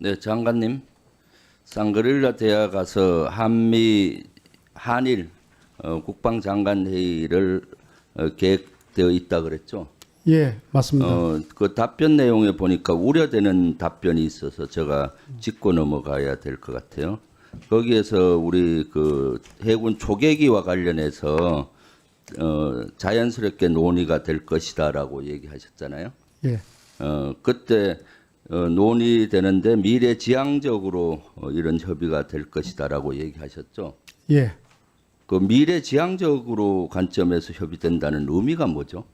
네, 장관님. 샹그릴라 대학 가서 한일 국방장관 회의를 계획되어 있다 그랬죠. 예, 맞습니다. 그 답변 내용에 보니까 우려되는 답변이 있어서 제가 짚고 넘어가야 될 것 같아요. 거기에서 우리 그 해군 초계기와 관련해서 자연스럽게 논의가 될 것이다라고 얘기하셨잖아요. 예, 그때 논의되는데 미래지향적으로 이런 협의가 될 것이다라고 얘기하셨죠. 예. 그 미래지향적으로 관점에서 협의된다는 의미가 뭐죠?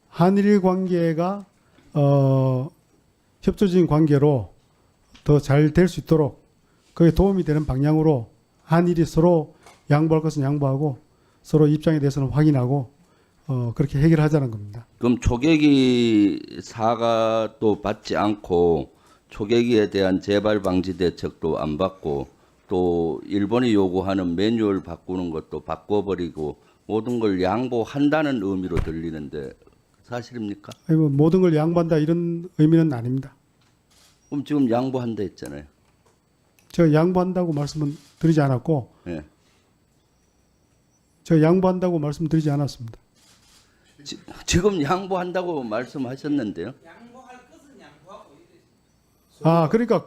한일 관계가 협조적인 관계로 더 잘 될 수 있도록 그에 도움이 되는 방향으로 한일이 서로 양보할 것은 양보하고 서로 입장에 대해서는 확인하고 그렇게 해결하자는 겁니다. 그럼 초계기 사과도 받지 않고 초계기에 대한 재발 방지 대책도 안 받고 또 일본이 요구하는 매뉴얼 바꾸는 것도 바꿔버리고 모든 걸 양보한다는 의미로 들리는데 사실입니까? 아니, 뭐 모든 걸 양보한다 이런 의미는 아닙니다. 그럼 지금 양보한다 했잖아요. 제가 양보한다고 말씀은 드리지 않았고 예. 제가 양보한다고 말씀드리지 않았습니다. 지금 양보한다고 말씀하셨는데요. 아, 그러니까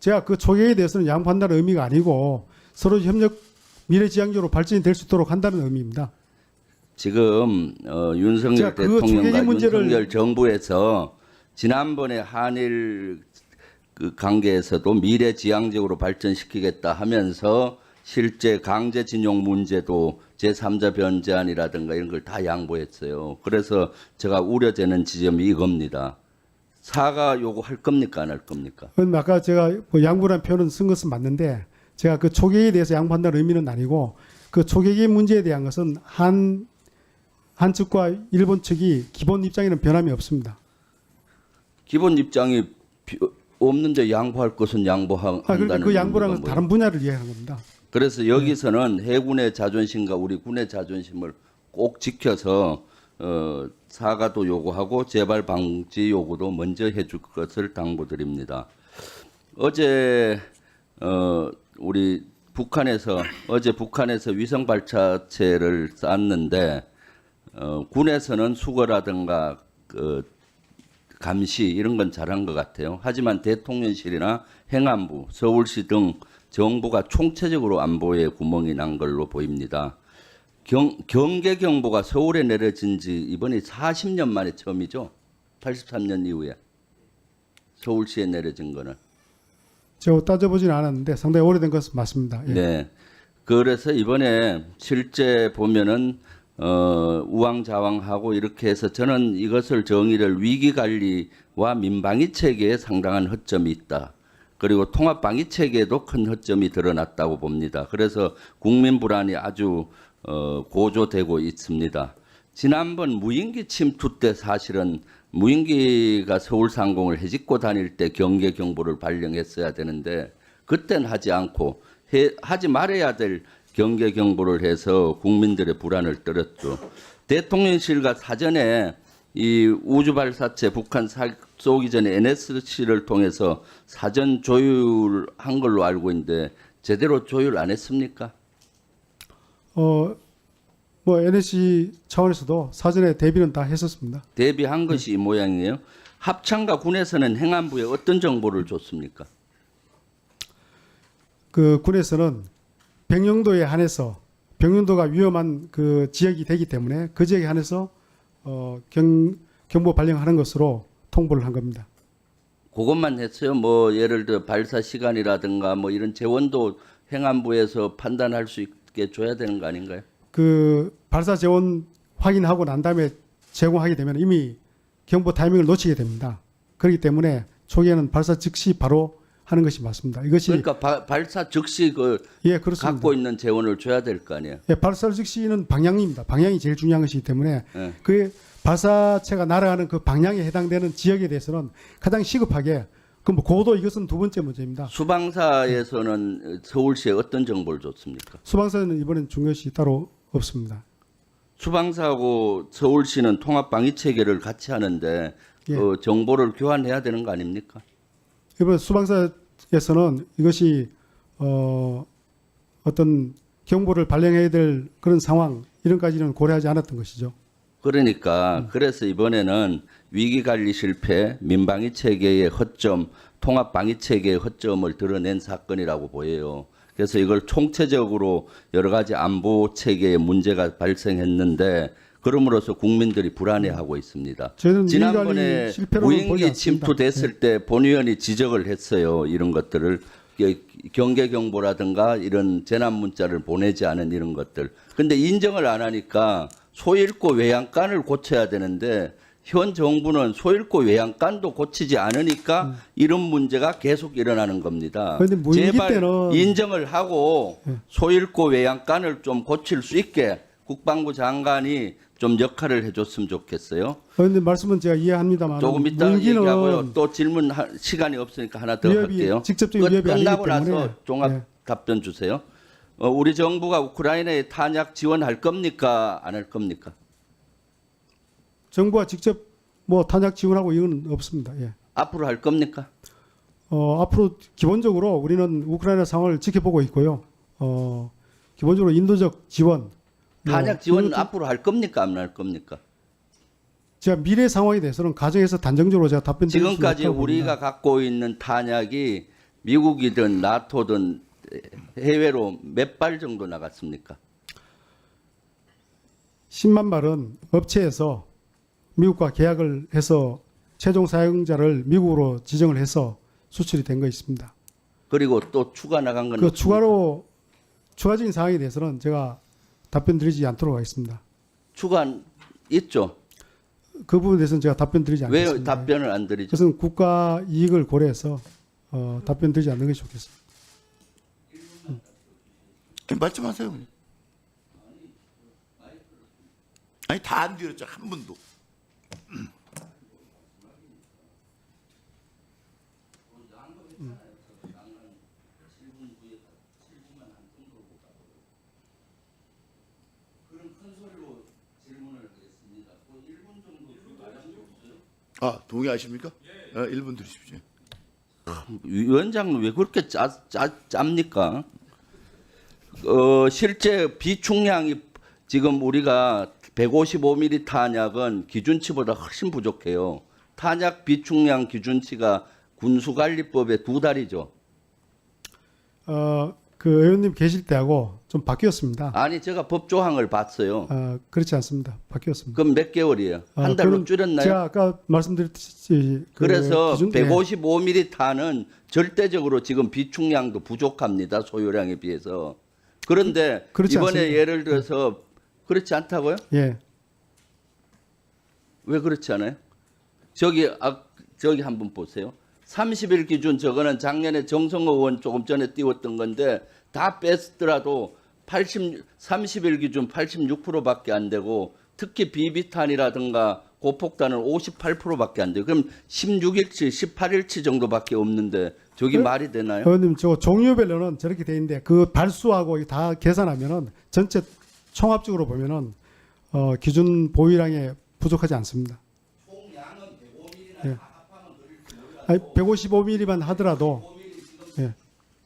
제가 그 초계에 대해서는 양보한다는 의미가 아니고 서로 협력 미래지향적으로 발전이 될 수 있도록 한다는 의미입니다. 지금 윤석열 자, 그 대통령과 초계기 문제를- 윤석열 정부에서 지난번에 한일 그 관계에서도 미래지향적으로 발전시키겠다 하면서 실제 강제징용 문제도 제3자 변제안이라든가 이런 걸 다 양보했어요. 그래서 제가 우려되는 지점이 이겁니다. 사과 요구할 겁니까 안 할 겁니까? 아까 제가 뭐 양보라는 표현은 쓴 것은 맞는데 제가 그 초계기에 대해서 양보한다는 의미는 아니고 그 초계기 문제에 대한 것은 한 측과 일본 측이 기본 입장에는 변함이 없습니다. 기본 입장이 없는데 양보할 것은 양보한다는 그러니까 그 양보라는 의미가 것은 뭐예요? 다른 분야를 이해하는 겁니다. 그래서 여기서는 해군의 자존심과 우리 군의 자존심을 꼭 지켜서 사과도 요구하고 재발 방지 요구도 먼저 해줄 것을 당부드립니다. 어제 우리 북한에서 위성 발사체를 쐈는데 군에서는 수거라든가 감시 이런 건 잘한 것 같아요. 하지만 대통령실이나 행안부, 서울시 등 정부가 총체적으로 안보에 구멍이 난 걸로 보입니다. 경계 경보가 서울에 내려진 지 이번이 40년 만에 처음이죠. 83년 이후에 서울시에 내려진 거는. 제가 따져보진 않았는데 상당히 오래된 것은 맞습니다. 예. 네. 그래서 이번에 실제 보면은 우왕좌왕하고 이렇게 해서 저는 이것을 정의를 위기관리와 민방위 체계에 상당한 허점이 있다. 그리고 통합방위 체계에도 큰 허점이 드러났다고 봅니다. 그래서 국민 불안이 아주 고조되고 있습니다. 지난번 무인기 침투 때 사실은 무인기가 서울 상공을 헤집고 다닐 때 경계 경보를 발령했어야 되는데 그때는 하지 않고 하지 말아야 될 경계 경보를 해서 국민들의 불안을 떨었죠. 대통령실과 사전에 이 우주 발사체 북한 쏘기 전에 NSC를 통해서 사전 조율한 걸로 알고 있는데 제대로 조율 안 했습니까? 뭐 NSC 차원에서도 사전에 대비는 다 했었습니다. 대비한 것이 이 모양이에요. 합참과 군에서는 행안부에 어떤 정보를 줬습니까? 그 군에서는 병영도에 한해서 병영도가 위험한 그 지역이 되기 때문에 그 지역에 한해서 경보 발령하는 것으로 통보를 한 겁니다. 그것만 했어요. 뭐 예를 들어 발사 시간이라든가 뭐 이런 재원도 행안부에서 판단할 수 있게 줘야 되는 거 아닌가요? 그 발사 재원 확인하고 난 다음에 제공하게 되면 이미 경보 타이밍을 놓치게 됩니다. 그렇기 때문에 초기에는 발사 즉시 바로 하는 것이 맞습니다. 이것이 그러니까 발사 즉시 예, 그렇습니다. 갖고 있는 재원을 줘야 될 거 아니에요. 예, 발사 즉시는 방향입니다. 방향이 제일 중요한 것이기 때문에 예. 그 발사체가 날아가는 그 방향에 해당되는 지역에 대해서는 가장 시급하게 그럼 뭐 고도 이것은 두 번째 문제입니다. 수방사에서는 서울시에 어떤 정보를 줬습니까? 수방사는 이번엔 중요시 따로 없습니다. 수방사하고 서울시는 통합방위 체계를 같이 하는데 예. 그 정보를 교환해야 되는 거 아닙니까? 이번 수방사 에서는 이것이 어떤 경보를 발령해야 될 그런 상황 이런까지는 고려하지 않았던 것이죠. 그러니까 그래서 이번에는 위기 관리 실패, 민방위 체계의 허점, 통합 방위 체계의 허점을 드러낸 사건이라고 보여요. 그래서 이걸 총체적으로 여러 가지 안보 체계에 문제가 발생했는데 그럼으로써 국민들이 불안해하고 있습니다. 저희는 지난번에 위기 관리 실패로는 보지 무인기 않습니다. 침투됐을 때 본의원이 지적을 했어요. 이런 것들을 경계 경보라든가 이런 재난 문자를 보내지 않은 이런 것들. 근데 인정을 안 하니까 소잃고 외양간을 고쳐야 되는데 현 정부는 소잃고 외양간도 고치지 않으니까 이런 문제가 계속 일어나는 겁니다. 그런데 무인기 제발 때는 인정을 하고 소잃고 외양간을 좀 고칠 수 있게 국방부 장관이 좀 역할을 해줬으면 좋겠어요. 그런데 말씀은 제가 이해합니다만 조금 이따 얘기하고요. 또 질문 시간이 없으니까 하나 더 위협이 할게요. 직접적인 위협이 아니기 끝나고 때문에 나서 종합 예. 답변 주세요. 우리 정부가 우크라이나에 탄약 지원할 겁니까? 안 할 겁니까? 정부가 직접 뭐 탄약 지원하고 이건 없습니다. 예. 앞으로 할 겁니까? 앞으로 기본적으로 우리는 우크라이나 상황을 지켜보고 있고요. 기본적으로 인도적 지원, 탄약 지원 이것도 앞으로 할 겁니까? 안 할 겁니까? 제가 미래 상황에 대해서는 가정에서 단정적으로 제가 답변 드릴 수 지금까지 없다고 봅니다. 우리가 갖고 있는 탄약이 미국이든 나토든 해외로 몇 발 정도 나갔습니까? 10만 발은 업체에서 미국과 계약을 해서 최종 사용자를 미국으로 지정을 해서 수출이 된 거 있습니다. 그리고 또 추가 나간 건 그 없습니까? 추가로 추가적인 사항에 대해서는 제가 답변 드리지 않도록 하겠습니다. 추가 있죠. 그 부분에 대해서는 제가 답변 드리지 왜 않겠습니다. 답변을 안 드리죠? 그것은 국가 이익을 고려해서 답변 드리지 않는 것이 좋겠습니다. 말씀하세요. 아니 다 안 드렸죠 한 분도. 아 동의하십니까? 1분 드리십시오. 위원장은 왜 그렇게 짭니까? 실제 비축량이 지금 우리가 155mm 탄약은 기준치보다 훨씬 부족해요. 탄약 비축량 기준치가 군수관리법의 2달이죠. 그 의원님 계실 때하고 좀 바뀌었습니다. 아니 제가 법조항을 봤어요. 그렇지 않습니다. 바뀌었습니다. 그럼 몇 개월이에요? 한 달로 그럼 줄였나요? 제가 아까 말씀드렸듯이 그래서 기준, 155mm 탄은 절대적으로 지금 비축량도 부족합니다. 소요량에 비해서. 그런데 그렇지 이번에 않습니다. 예를 들어서 그렇지 않다고요? 예. 왜 그렇지 않아요? 저기 한번 보세요. 30일 기준 저거는 작년에 정성호 의원 조금 전에 띄웠던 건데 다 뺐더라도 30일 기준 86%밖에 안 되고 특히 비비탄이라든가 고폭탄은 58%밖에 안 돼요. 그럼 16일치, 18일치 정도밖에 없는데 저기 말이 되나요? 의원님 저 종류별로는 저렇게 돼 있는데 그 발수하고 이거 다 계산하면은 전체 총합적으로 보면은 기준 보유량에 부족하지 않습니다. 총량은 105mm나 예. 다 합하면 그럴지 몰라도 155mm만 하더라도 105mm 예.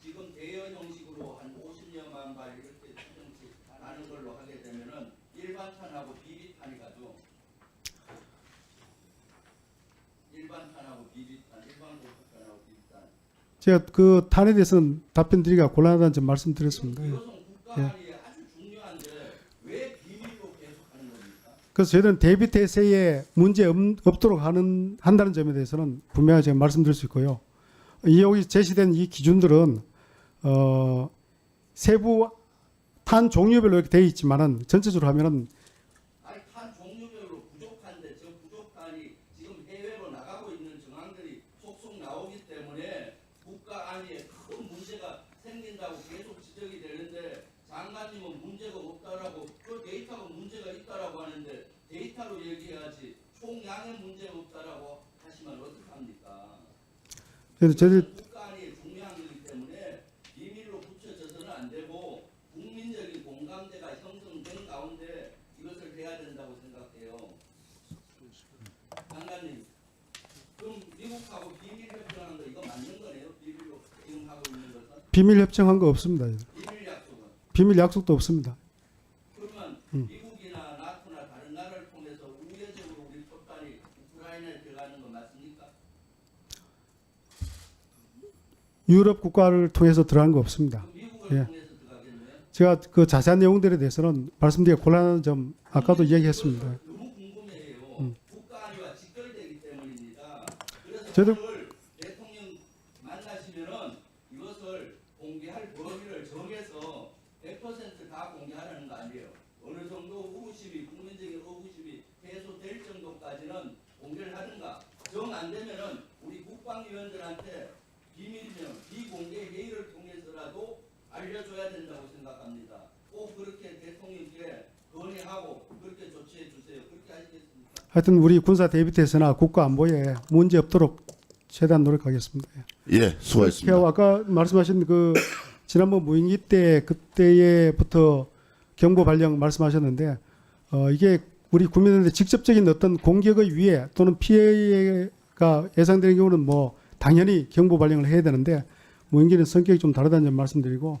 지금 대여 형식으로 한 50여만 발 이렇게 추정치 나는 걸로 하게 되면은 일반탄하고 비비탄이 가죠. 일반탄하고 비비탄, 일반 고폭탄하고 비비탄. 제가 그 탄에 대해서는 답변 드리기가 곤란하다는 점 말씀드렸습니다. 예. 이것은 국가안이 아주 중요한데 왜 비밀로 계속 하는 겁니까? 그래서 저희는 대비 태세에 문제 없도록 한다는 점에 대해서는 분명히 제가 말씀드릴 수 있고요. 여기 제시된 이 기준들은 세부 탄 종류별로 이렇게 되어 있지만은 전체적으로 하면은 아니 탄 종류별로 부족한데 저 부족한이 지금 해외로 나가고 있는 정황들이 속속 나오기 때문에 국가 안위에 큰 문제가 생긴다고 계속 지적이 되는데 장관님은 문제가 없다라고 그 데이터가 문제가 있다라고 하는데 데이터로 얘기해야지 총량의 문제가 없다라고 하시면 어떡합니까? 그래서 저희들 국가 안위에 중요한 거기 때문에 비밀로 붙여져서는 안 되고 국민적인 공감대가 형성된 가운데 이것을 해야 된다고 생각해요. 장관님, 그럼 미국하고 비밀 협정한 거 이거 맞는 거네요? 비밀로 지금 비밀 협정한 거 없습니다. 비밀 약속은 비밀 약속도 없습니다. 그러면 미국이나 나토나 다른 나라를 통해서 우회적으로 우리 폭탄이 우크라이나에 들어가는 거 맞습니까? 유럽 국가를 통해서 들어간 거 없습니다. 미국을 예. 통해서 들어가겠네요. 제가 그 자세한 내용들에 대해서는 말씀드리기 곤란한 점 아까도 얘기했습니다. 너무 궁금해요. 국가 안위와 직결되기 때문입니다. 그래서 저도- 오늘 대통령 만나시면은 이것을 공개할 범위를 정해서 100%다 공개하라는 거 아니에요. 어느 정도 의구심이 국민적인 의구심이 해소될 정도까지는 공개를 하든가 정 안 되면은 우리 국방위원들한테 비밀이면 비공개 회의를 통해서라도 알려줘야 된다고 생각합니다. 꼭 그렇게 대통령께 건의하고 그렇게 조치해 주세요. 그렇게 하시겠습니까? 하여튼 우리 군사 대비태세나 국가 안보에 문제 없도록 최대한 노력하겠습니다. 예, 수고하셨습니다. 그리고 아까 말씀하신 그 지난번 무인기 때 그때부터 경보 발령 말씀하셨는데 이게 우리 국민들한테 직접적인 어떤 공격의 위해 또는 피해가 예상되는 경우는 뭐 당연히 경보 발령을 해야 되는데 무인기는 성격이 좀 다르다는 점 말씀드리고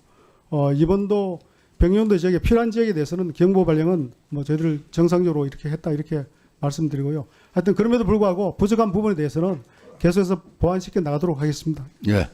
이번도 병영도 지역에 필요한 지역에 대해서는 경보 발령은 뭐 저희들 정상적으로 이렇게 했다 이렇게 말씀드리고요. 하여튼 그럼에도 불구하고 부족한 부분에 대해서는 계속해서 보완시켜 나가도록 하겠습니다. 예.